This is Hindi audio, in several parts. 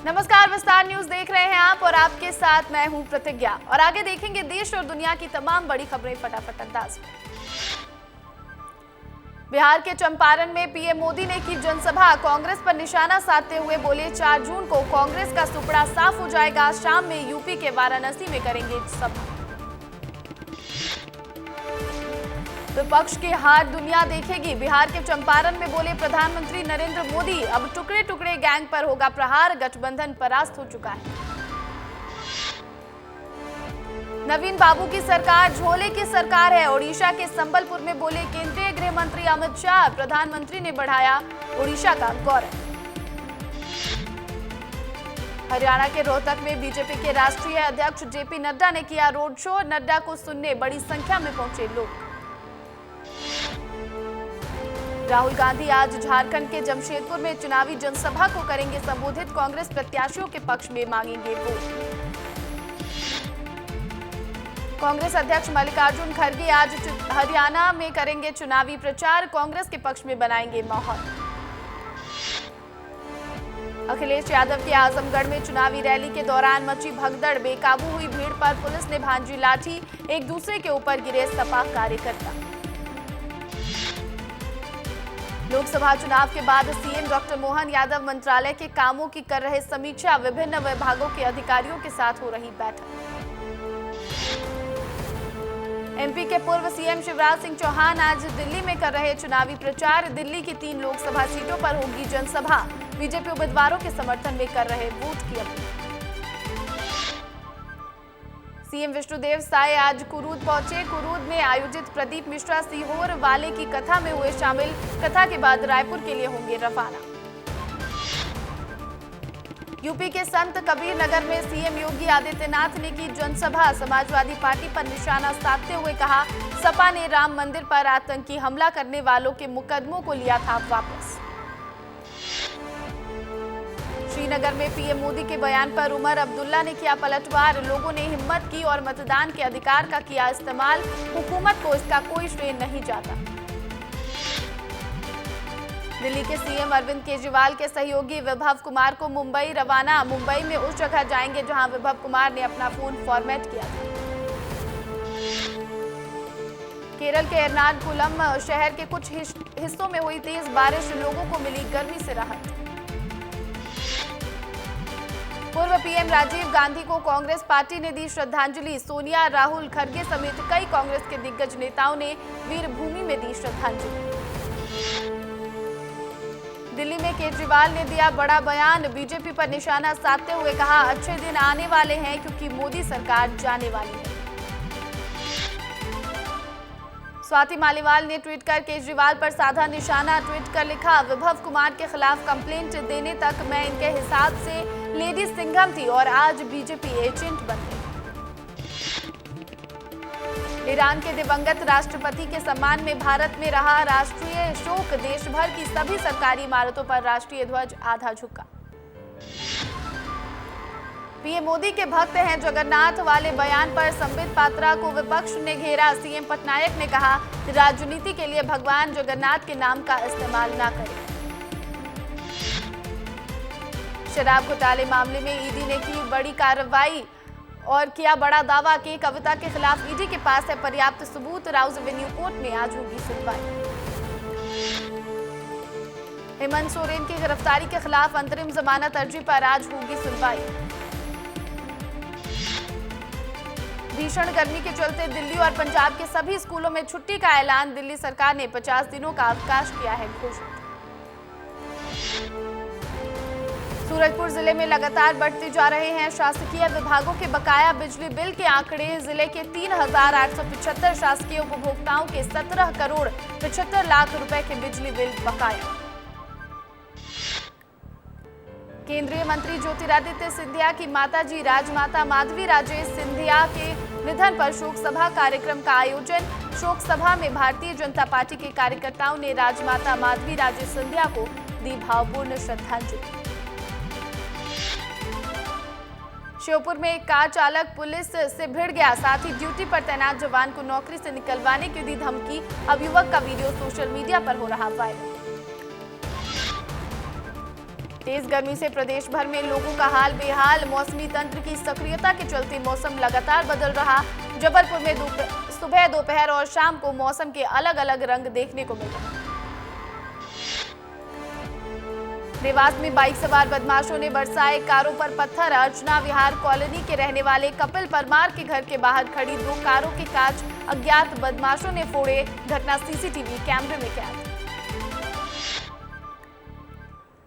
नमस्कार, विस्तार न्यूज देख रहे हैं आप और आपके साथ मैं हूं प्रतिज्ञा। और आगे देखेंगे देश और दुनिया की तमाम बड़ी खबरें फटाफट अंदाज में। बिहार के चंपारण में पीएम मोदी ने की जनसभा, कांग्रेस पर निशाना साधते हुए बोले 4 जून को कांग्रेस का सुपड़ा साफ हो जाएगा। शाम में यूपी के वाराणसी में करेंगे सभा। विपक्ष की हार दुनिया देखेगी, बिहार के चंपारण में बोले प्रधानमंत्री नरेंद्र मोदी। अब टुकड़े टुकड़े गैंग पर होगा प्रहार, गठबंधन परास्त हो चुका है। नवीन बाबू की सरकार झोले की सरकार है, ओडिशा के संबलपुर में बोले केंद्रीय गृह मंत्री अमित शाह। प्रधानमंत्री ने बढ़ाया ओडिशा का गौरव। हरियाणा के रोहतक में बीजेपी के राष्ट्रीय अध्यक्ष जेपी नड्डा ने किया रोड शो। नड्डा को सुनने बड़ी संख्या में पहुंचे लोग। राहुल गांधी आज झारखंड के जमशेदपुर में चुनावी जनसभा को करेंगे संबोधित। कांग्रेस प्रत्याशियों के पक्ष में मांगेंगे वोट। कांग्रेस अध्यक्ष मल्लिकार्जुन खड़गे आज हरियाणा में करेंगे चुनावी प्रचार, कांग्रेस के पक्ष में बनाएंगे माहौल। अखिलेश यादव के आजमगढ़ में चुनावी रैली के दौरान मची भगदड़, बेकाबू हुई भीड़ पर पुलिस ने भांजी लाठी, एक दूसरे के ऊपर गिरे सपा कार्यकर्ता। लोकसभा चुनाव के बाद सीएम डॉक्टर मोहन यादव मंत्रालय के कामों की कर रहे समीक्षा, विभिन्न विभागों के अधिकारियों के साथ हो रही बैठक। एमपी के पूर्व सीएम शिवराज सिंह चौहान आज दिल्ली में कर रहे चुनावी प्रचार, दिल्ली की 3 लोकसभा सीटों पर होगी जनसभा। बीजेपी उम्मीदवारों के समर्थन में कर रहे वोट की अपील। सीएम विष्णुदेव साय आज कुरूद पहुंचे, कुरूद में आयोजित प्रदीप मिश्रा सीहोर वाले की कथा में हुए शामिल। कथा के बाद रायपुर के लिए होंगे रवाना। यूपी के संत कबीर नगर में सीएम योगी आदित्यनाथ ने की जनसभा, समाजवादी पार्टी पर निशाना साधते हुए कहा सपा ने राम मंदिर पर आतंकी हमला करने वालों के मुकदमों को लिया था वापस। श्रीनगर में पीएम मोदी के बयान पर उमर अब्दुल्ला ने किया पलटवार, लोगों ने हिम्मत की और मतदान के अधिकार का किया इस्तेमाल, हुकूमत को इसका कोई श्रेय नहीं जाता। दिल्ली के सीएम अरविंद केजरीवाल के सहयोगी विभव कुमार को मुंबई रवाना, मुंबई में उस जगह जाएंगे जहां विभव कुमार ने अपना फोन फॉर्मेट किया था। केरल के एर्नाकुलम शहर के कुछ हिस्सों में हुई तेज बारिश, लोगों को मिली गर्मी से राहत। पूर्व पीएम राजीव गांधी को कांग्रेस पार्टी ने दी श्रद्धांजलि, सोनिया, राहुल, खड़गे समेत कई कांग्रेस के दिग्गज नेताओं ने वीरभूमि में दी श्रद्धांजलि। दिल्ली में केजरीवाल ने दिया बड़ा बयान, बीजेपी पर निशाना साधते हुए कहा अच्छे दिन आने वाले हैं क्योंकि मोदी सरकार जाने वाली है। स्वाति मालीवाल ने ट्वीट कर केजरीवाल पर साधा निशाना, ट्वीट कर लिखा विभव कुमार के खिलाफ कंप्लेंट देने तक मैं इनके हिसाब से लेडी सिंघम थी और आज बीजेपी एजेंट बन गई। ईरान के दिवंगत राष्ट्रपति के सम्मान में भारत में रहा राष्ट्रीय शोक, देश भर की सभी सरकारी इमारतों पर राष्ट्रीय ध्वज आधा झुका। पीएम मोदी के भक्त हैं जगन्नाथ वाले बयान पर संबित पात्रा को विपक्ष ने घेरा, सीएम पटनायक ने कहा राजनीति के लिए भगवान जगन्नाथ के नाम का इस्तेमाल न करें। शराब घोटाले मामले में ईडी ने की बड़ी कार्रवाई और किया बड़ा दावा कि कविता के खिलाफ ईडी के पास है पर्याप्त सबूत, राउज एवेन्यू कोर्ट में आज होगी सुनवाई। हेमंत सोरेन की गिरफ्तारी के खिलाफ अंतरिम जमानत अर्जी पर आज होगी सुनवाई। भीषण गर्मी के चलते दिल्ली और पंजाब के सभी स्कूलों में छुट्टी का ऐलान, दिल्ली सरकार ने 50 दिनों का अवकाश किया है घोषित। सूरजपुर जिले में लगातार बढ़ते जा रहे हैं शासकीय विभागों के बकाया बिजली बिल के आंकड़े, जिले के 3,875 शासकीय उपभोक्ताओं के 17 करोड़ 75 लाख रुपए के बिजली बिल बकाया। केंद्रीय मंत्री ज्योतिरादित्य सिंधिया की माताजी राजमाता माधवी राजे सिंधिया के निधन पर शोक सभा कार्यक्रम का आयोजन, शोक सभा में भारतीय जनता पार्टी के कार्यकर्ताओं ने राजमाता माधवी राजे सिंधिया को दी भावपूर्ण श्रद्धांजलि। श्योपुर में एक कार चालक पुलिस से भिड़ गया, साथ ही ड्यूटी पर तैनात जवान को नौकरी से निकलवाने की दी धमकी। अब युवक का वीडियो सोशल मीडिया पर हो रहा वायरल। तेज गर्मी से प्रदेश भर में लोगों का हाल बेहाल। मौसमी तंत्र की सक्रियता के चलते मौसम लगातार बदल रहा। जबलपुर में सुबह, दोपहर और शाम को मौसम के अलग अलग रंग देखने को मिल रहे। देवास में बाइक सवार बदमाशों ने बरसाए कारों पर पत्थर। अर्चना विहार कॉलोनी के रहने वाले कपिल परमार के घर के बाहर खड़ी 2 कारों के कांच अज्ञात बदमाशों ने फोड़े। घटना सीसीटीवी कैमरे में कैद।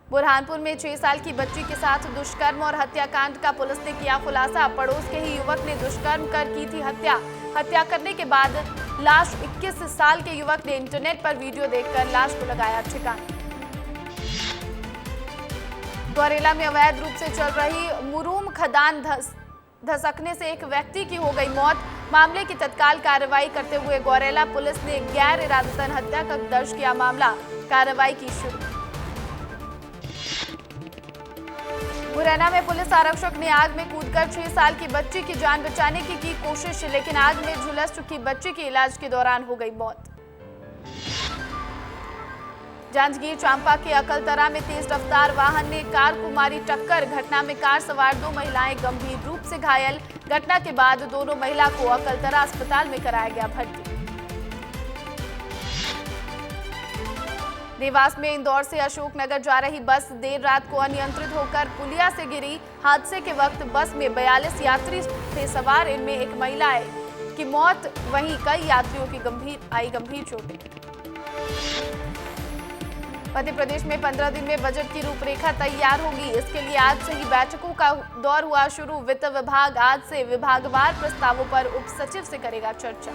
बुरहानपुर में 6 साल की बच्ची के साथ दुष्कर्म और हत्याकांड का पुलिस ने किया खुलासा। पड़ोस के ही युवक ने दुष्कर्म कर की थी हत्या करने के बाद लाश 21 साल के युवक ने इंटरनेट पर वीडियो देखकर लाश को लगाया ठिकाना। गौरेला में अवैध रूप से चल रही मुरूम खदान धसकने से एक व्यक्ति की हो गई मौत। मामले की तत्काल कार्रवाई करते हुए गौरेला पुलिस ने गैर इरादतन हत्या का दर्ज किया मामला। कार्रवाई की शुरू। मुरैना में पुलिस आरक्षक ने आग में कूदकर 6 साल की बच्ची की जान बचाने की कोशिश, लेकिन आग में झुलस चुकी बच्ची की इलाज के दौरान हो गई मौत। जांजगीर चांपा के अकलतरा में तेज रफ्तार वाहन ने कार को मारी टक्कर। घटना में कार सवार 2 महिलाएं गंभीर रूप से घायल। घटना के बाद दोनों महिला को अकलतरा अस्पताल में कराया गया भर्ती। देवास में इंदौर से अशोकनगर जा रही बस देर रात को अनियंत्रित होकर पुलिया से गिरी। हादसे के वक्त बस में 42 यात्री थे सवार। इनमें एक महिला की मौत, वहीं कई यात्रियों की गंभीर चोटें। मध्य प्रदेश में 15 दिन में बजट की रूपरेखा तैयार होगी। इसके लिए आज से ही बैठकों का दौर हुआ शुरू। वित्त विभाग आज से विभागवार प्रस्तावों पर उप सचिव से करेगा चर्चा।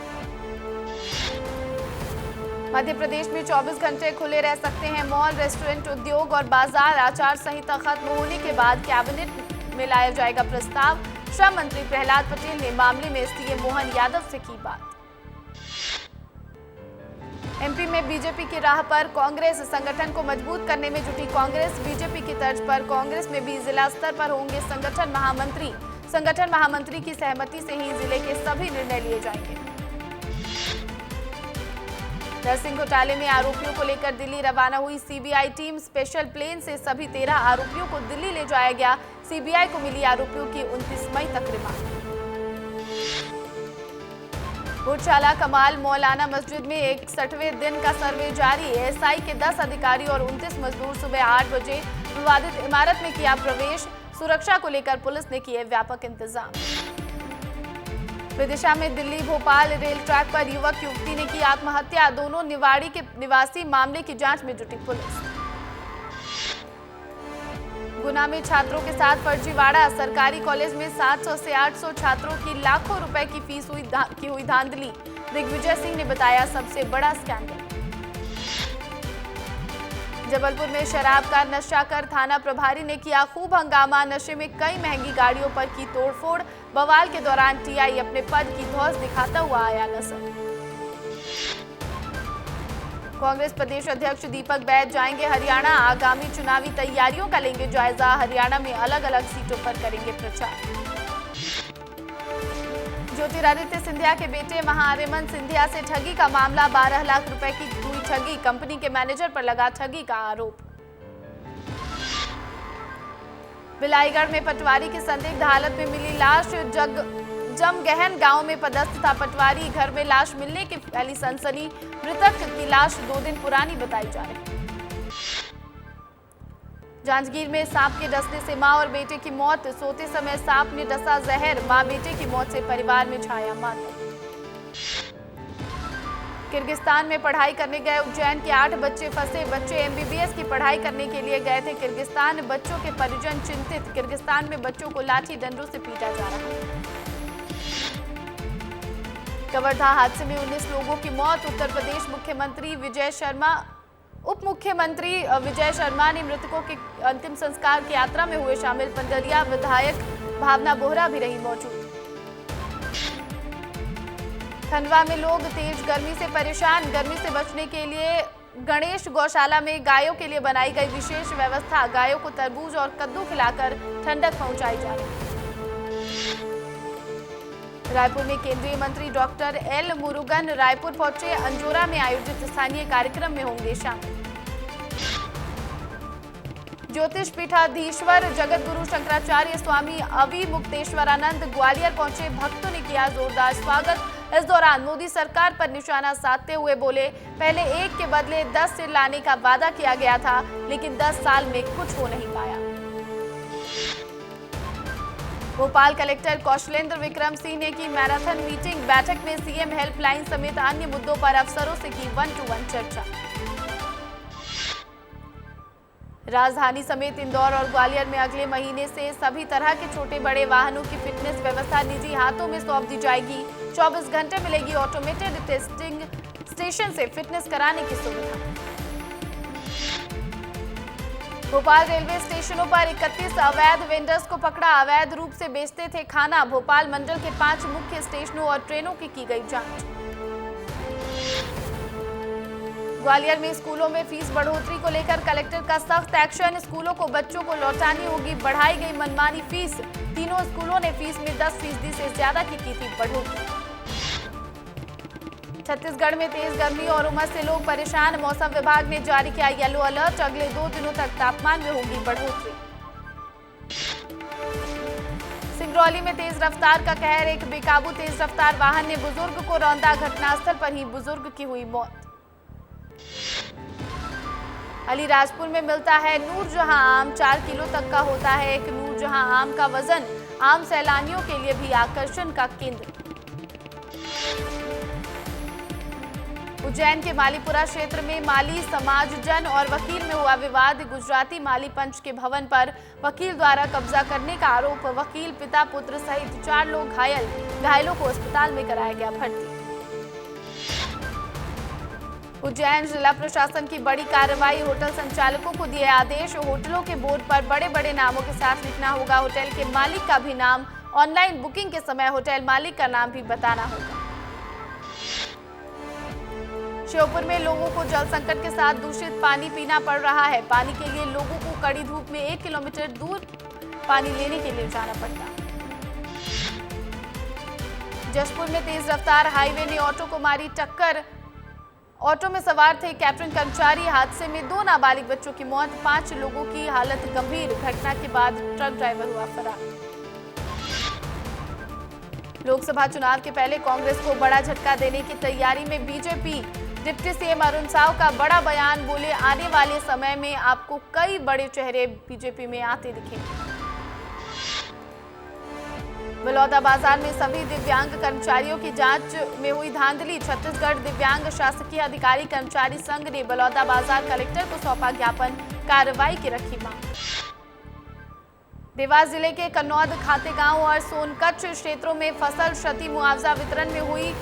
मध्य प्रदेश में 24 घंटे खुले रह सकते हैं मॉल, रेस्टोरेंट, उद्योग और बाजार। आचार संहिता खत्म होने के बाद कैबिनेट में लाया जाएगा प्रस्ताव। श्रम मंत्री प्रहलाद पटेल ने मामले में सीएम मोहन यादव से की बात। एमपी में बीजेपी की राह पर कांग्रेस, संगठन को मजबूत करने में जुटी कांग्रेस। बीजेपी की तर्ज पर कांग्रेस में भी जिला स्तर पर होंगे संगठन महामंत्री। संगठन महामंत्री की सहमति से ही जिले के सभी निर्णय लिए जाएंगे। नरसिंह घोटाले में आरोपियों को लेकर दिल्ली रवाना हुई सीबीआई टीम। स्पेशल प्लेन से सभी 13 आरोपियों को दिल्ली ले जाया गया। सीबीआई को मिली आरोपियों की 29 मई तक रिमांड। बुरशाला कमाल मौलाना मस्जिद में 61वें दिन का सर्वे जारी। एएसआई के 10 अधिकारी और 29 मजदूर सुबह 8 बजे विवादित इमारत में किया प्रवेश। सुरक्षा को लेकर पुलिस ने किए व्यापक इंतजाम। विदिशा में दिल्ली भोपाल रेल ट्रैक पर युवक युवती ने की आत्महत्या। दोनों निवाड़ी के निवासी। मामले की जांच में जुटी पुलिस। गुना में छात्रों के साथ फर्जीवाड़ा। सरकारी कॉलेज में 700 से 800 छात्रों की लाखों रुपए की फीस हुई धांधली। दिग्विजय सिंह ने बताया सबसे बड़ा स्कैंडल। जबलपुर में शराब का नशा कर थाना प्रभारी ने किया खूब हंगामा। नशे में कई महंगी गाड़ियों पर की तोड़फोड़। बवाल के दौरान टीआई अपने पद की धौंस दिखाता हुआ आया नजर। कांग्रेस प्रदेश अध्यक्ष दीपक बैज जाएंगे हरियाणा। आगामी चुनावी तैयारियों का लेंगे जायजा। हरियाणा में अलग अलग सीटों पर करेंगे प्रचार। ज्योतिरादित्य सिंधिया के बेटे महाआर्यमन सिंधिया से ठगी का मामला। 12 लाख रुपए की हुई ठगी। कंपनी के मैनेजर पर लगा ठगी का आरोप। बिलाईगढ़ में पटवारी की संदिग्ध हालत में मिली लाश। जमगहन गांव में पदस्थ था पटवारी। घर में लाश मिलने की फैली सनसनी। मृतक की लाश 2 दिन पुरानी बताई जा रही। जांजगीर में सांप के डसने से मां और बेटे की मौत। सोते समय सांप ने डसा जहर। मां बेटे की मौत से परिवार में छाया मातम। किर्गिस्तान में पढ़ाई करने गए उज्जैन के 8 बच्चे फंसे। बच्चे एमबीबीएस की पढ़ाई करने के लिए गए थे किर्गिस्तान। बच्चों के परिजन चिंतित। किर्गिस्तान में बच्चों को लाठी डंडों से पीटा जा रहा है। कवर्धा हादसे में 19 लोगों की मौत। उत्तर प्रदेश उप मुख्यमंत्री विजय शर्मा ने मृतकों के अंतिम संस्कार की यात्रा में हुए शामिल। पंडरिया विधायक भावना बोहरा भी रही मौजूद। खंडवा में लोग तेज गर्मी से परेशान। गर्मी से बचने के लिए गणेश गौशाला में गायों के लिए बनाई गई विशेष व्यवस्था। गायों को तरबूज और कद्दू खिलाकर ठंडक पहुंचाई जा रही है। रायपुर में केंद्रीय मंत्री डॉक्टर एल मुरुगन रायपुर पहुंचे। अंजोरा में आयोजित स्थानीय कार्यक्रम में होंगे शामिल। ज्योतिष पीठाधीश्वर जगत गुरु शंकराचार्य स्वामी अविमुक्तेश्वरानंद ग्वालियर पहुंचे। भक्तों ने किया जोरदार स्वागत। इस दौरान मोदी सरकार पर निशाना साधते हुए बोले, पहले 1 के बदले 10 सिर लाने का वादा किया गया था, लेकिन 10 साल में कुछ हो नहीं पाया। भोपाल कलेक्टर कौशलेंद्र विक्रम सिंह ने की मैराथन मीटिंग। बैठक में सीएम हेल्पलाइन समेत अन्य मुद्दों पर अफसरों से की 1-to-1 चर्चा। राजधानी समेत इंदौर और ग्वालियर में अगले महीने से सभी तरह के छोटे बड़े वाहनों की फिटनेस व्यवस्था निजी हाथों में सौंप दी जाएगी। 24 घंटे मिलेगी ऑटोमेटेड टेस्टिंग स्टेशन से फिटनेस कराने की सुविधा। भोपाल रेलवे स्टेशनों पर 31 अवैध वेंडर्स को पकड़ा। अवैध रूप से बेचते थे खाना। भोपाल मंडल के 5 मुख्य स्टेशनों और ट्रेनों की गई जांच। ग्वालियर में स्कूलों में फीस बढ़ोतरी को लेकर कलेक्टर का सख्त एक्शन। स्कूलों को बच्चों को लौटानी होगी बढ़ाई गई मनमानी फीस। तीनों स्कूलों ने फीस में 10% से ज्यादा की थी बढ़ोतरी। छत्तीसगढ़ में तेज गर्मी और उमस से लोग परेशान। मौसम विभाग ने जारी किया येलो अलर्ट। अगले 2 दिनों तक तापमान में होगी बढ़ोतरी। सिंगरौली में तेज रफ्तार का कहर। एक बेकाबू तेज रफ्तार वाहन ने बुजुर्ग को रौंदा। घटनास्थल पर ही बुजुर्ग की हुई मौत। अलीराजपुर में मिलता है नूरजहां आम। 4 किलो तक का होता है एक नूरजहां आम का वजन। आम सैलानियों के लिए भी आकर्षण का केंद्र। उज्जैन के मालीपुरा क्षेत्र में माली समाज जन और वकील में हुआ विवाद। गुजराती माली पंच के भवन पर वकील द्वारा कब्जा करने का आरोप। वकील, पिता, पुत्र सहित 4 लोग घायल। घायलों को अस्पताल में कराया गया भर्ती। उज्जैन जिला प्रशासन की बड़ी कार्रवाई। होटल संचालकों को दिए आदेश। होटलों के बोर्ड पर बड़े बड़े नामों के साथ लिखना होगा होटल के मालिक का भी नाम। ऑनलाइन बुकिंग के समय होटल मालिक का नाम भी बताना होगा। श्योपुर में लोगों को जल संकट के साथ दूषित पानी पीना पड़ रहा है। पानी के लिए लोगों को कड़ी धूप में 1 किलोमीटर दूर पानी लेने के लिए जाना पड़ता। जशपुर में तेज रफ्तार हाईवे ने ऑटो को मारी टक्कर। ऑटो में सवार थे कैटरिंग कर्मचारी। हादसे में 2 नाबालिग बच्चों की मौत। 5 लोगों की हालत गंभीर। घटना के बाद ट्रक ड्राइवर हुआ फरार। लोकसभा चुनाव के पहले कांग्रेस को बड़ा झटका देने की तैयारी में BJP. Deputy CM Arun Sao का बड़ा बयान। बोले, आने वाले समय में आपको कई बड़े चेहरे बीजेपी में आते दिखेंगे। बलौदाबाजार में सभी दिव्यांग कर्मचारियों की जांच में हुई धांधली। छत्तीसगढ़ दिव्यांग शासकीय अधिकारी कर्मचारी संघ ने बलौदाबाजार कलेक्टर को सौंपा ज्ञापन। कार्रवाई की रखी मांग। देवास जिले के कन्नौद, खातेगांव और सोनकच्छ क्षेत्रों में फसल क्षति मुआवजा वितरण में हुई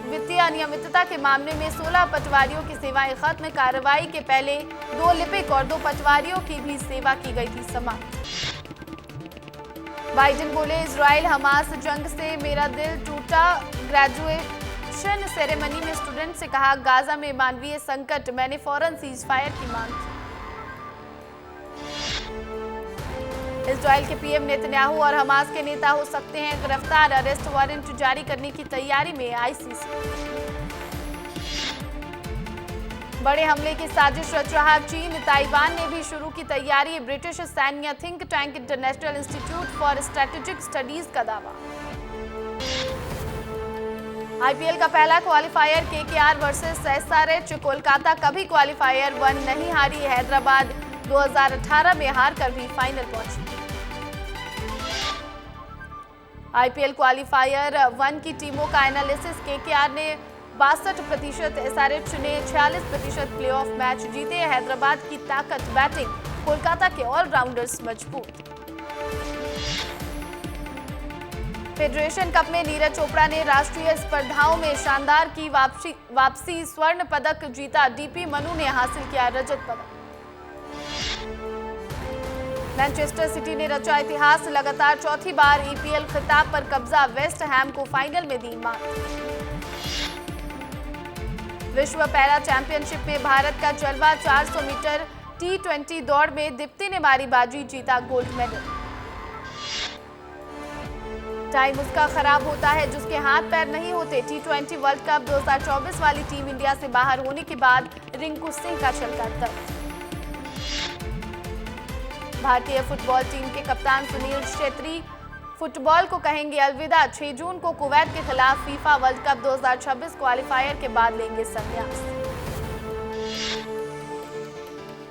वित्तीय अनियमितता के मामले में 16 पटवारियों की सेवाएं खत्म। कार्रवाई के पहले 2 लिपिक और 2 पटवारियों की भी सेवा की गई थी समाप्त। बाइडेन बोले, इजराइल हमास जंग से मेरा दिल टूटा। ग्रेजुएशन सेरेमनी में स्टूडेंट से कहा, गाजा में मानवीय संकट, मैंने फौरन सीज फायर की मांग की। इजराइल के पीएम नेतन्याहू और हमास के नेता हो सकते हैं गिरफ्तार। अरेस्ट वारंट जारी करने की तैयारी में आईसीसी। बड़े हमले की साजिश रच रहा चीन। ताइवान ने भी शुरू की तैयारी। ब्रिटिश सैन्य think tank international institute for strategic studies का दावा। आईपीएल का पहला qualifier KKR versus SRH. Kolkata कभी क्वालिफायर 1 नहीं हारी। हैदराबाद 2018 में हारकर भी फाइनल पहुंची। आईपीएल क्वालिफायर 1 की टीमों का एनालिसिस। केकेआर ने 62%, एसआरएच ने 46% प्लेऑफ मैच जीते। हैदराबाद की ताकत बैटिंग। कोलकाता के ऑलराउंडर्स मजबूत। फेडरेशन कप में नीरज चोपड़ा ने राष्ट्रीय स्पर्धाओं में शानदार की वापसी। स्वर्ण पदक जीता। डीपी मनु ने हासिल किया रजत पदक। मैनचेस्टर सिटी ने रचा इतिहास। लगातार चौथी बार ईपीएल खिताब पर कब्जा। वेस्ट हैम को फाइनल में दी मात। विश्व पैरा चैंपियनशिप में भारत का जलवा। 400 मीटर T20 दौड़ में दीप्ति ने मारी बाजी, जीता गोल्ड मेडल। टाइम उसका खराब होता है जिसके हाथ पैर नहीं होते। T20 वर्ल्ड कप 2024 वाली टीम इंडिया से बाहर होने के बाद रिंकू सिंह का छलका दर्द। भारतीय फुटबॉल टीम के कप्तान सुनील छेत्री फुटबॉल को कहेंगे अलविदा। 6 जून को कुवैत के खिलाफ फीफा वर्ल्ड कप 2026 क्वालिफायर के बाद लेंगे संन्यास।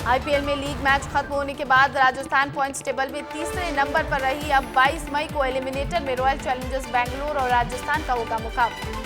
आईपीएल में लीग मैच खत्म होने के बाद राजस्थान पॉइंट्स टेबल में तीसरे नंबर पर रही। अब 22 मई को एलिमिनेटर में रॉयल चैलेंजर्स बेंगलुरु और राजस्थान का होगा मुकाबला।